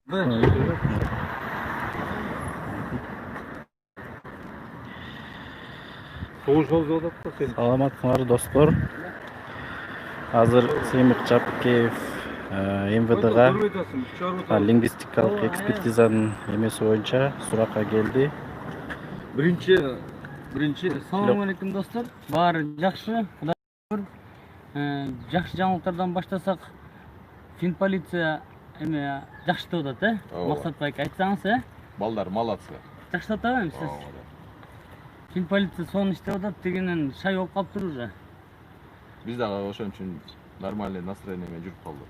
Саламатсыңар достор. Азыр Сеймик Жапкеев МВДга лингвистикалык экспертизанын эмеси боюнча суракка келди. Birinci. Assalamu alaikum dostlar. Bari жақсы. Кудай шүкүр. Жақсы жаңылыктардан баштасак, Финполиция эме жакшы деп атат, Максат байке айтсаңыз, Балдар молодцы. Жакшы атабайм сиз. Финполиция сонун иштеп атат дегенен шай болуп калыптыр уже. Биз дагы ошон үчүн нормальный настроение менен жүрүп калдык.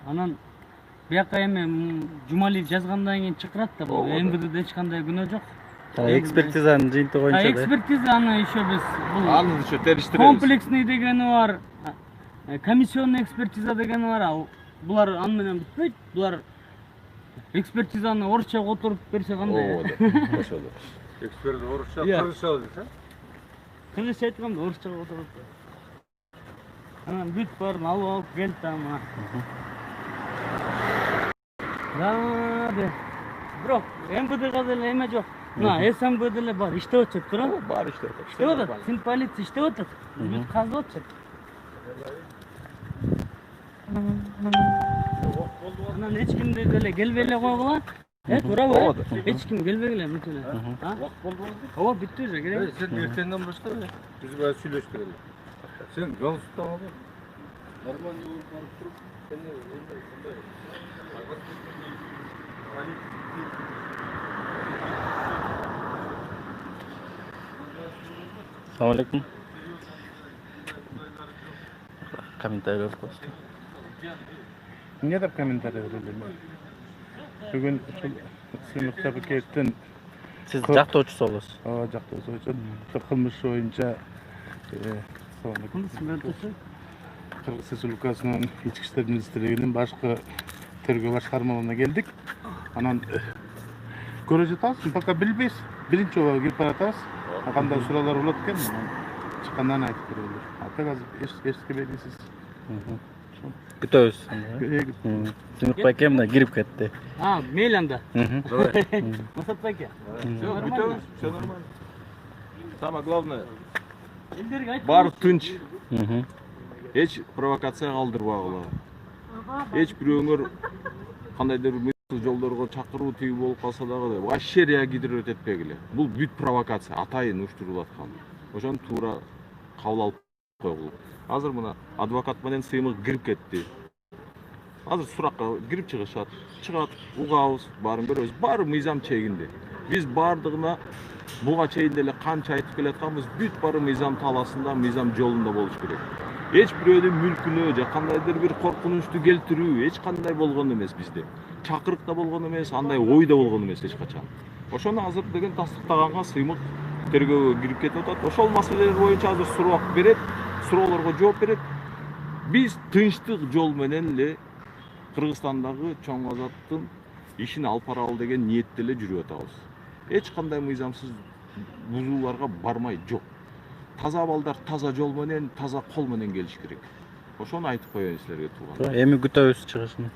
Анан бияка эми Жумалиев жазгандан кийин чакырат да, бул МВДде эч кандай күнөө жок. Экспертизанын жыйынтыгы боюнча да. Экспертиза аны еще без Аны еще териштиребиз. Комплексный дегени бар, комиссионный экспертиза дегени бар. Булар аны менен бүтпөйт. Булар экспертизаны орусча которуп берсе кандай? Ошол. Эксперт орусча, кыргызча дейт, Кыргызча айтканда орусча которуп. Анан бүт барын алып келди ама. Да, бирок МВДга деле эме жок. Мына СМБ деле бар, иштеп атат туурабы? Бар иштеп атат. Иштеп атат. Финполиция иштеп атат. Бүт казып атышат. Анан эч кимди деле келбей эле койгула. Туурабы? Эч ким келбегиле бүт эле. Убакыт болду. Ооба, бүттү уже, керек. Сен эртеңден башла эле. Биз баягы сүйлөштүк эле. Сен галстуктан алып. Нормально болуп барып туруп, сен Assalamu alaikum. Комментарий просто. Эмне деп комментарий берилди? Бүгүн Сеймик Жапкеевдин Сиз жактоочусу болосуз. жактоочусу үчүн кылмыш боюнча Кыргыз Республикасынын Ички иштер министрлигинин башкы тергөө башкармаларына келдик. Анан көрө жатабыз, пока билбейбиз. Биринчи жолу кирип баратабыз. Кандай суроолор болот экен, чыккандан айтып берели. Ата азыр эчке белгисиз. Күтөбүз. Сеймик байке мына кирип кетти. Мейли анда. Давай. Максат байке. Бүтөбүз, всё нормально. Самое главное, Элдерге айтып. баары тынч. Эч провокация калтырбагыла. Эч бирөөңөр кандайдыр жолдорго чакыруу тиги болуп калса дагы вообще реагировать этпегиле. Бул бүт провокация, атайын уюштурулуп аткан. Ошону туура кабыл алып койгула. Азыр мына адвокат менен Сеймик кирип кетти. Азыр суракка кирип чыгышат. Чыгат, угабыз, баарын көрөбүз. Баары мыйзам чегинде. Биз баардыгына буга чейин деле канча айтып келатканбыз, бүт баары мыйзам талаасында, мыйзам жолунда болуш керек. Эч бирөөнүн мүлкүнө же кандайдыр бир коркунучту келтирүү эч кандай болгон эмес бизде. Чакырык да болгон эмес, андай ой да болгон эмес эч качан. Ошону азыр деген тастыктаганга Сеймик тергөөгө кирип кетип атат. Ошол маселелер боюнча азыр суроо берет, суроолорго жооп берет. Биз тынчтык жол менен эле Кыргызстандагы чоң азаттын ишин алып баралы деген ниетте эле жүрүп атабыз. Эч кандай мыйзамсыз бузууларга бармай жок. Таза балдар таза жол менен, таза кол менен келиш керек. Ошону айтып коеюн силерге тууган. Эми күтөбүз чыгышын.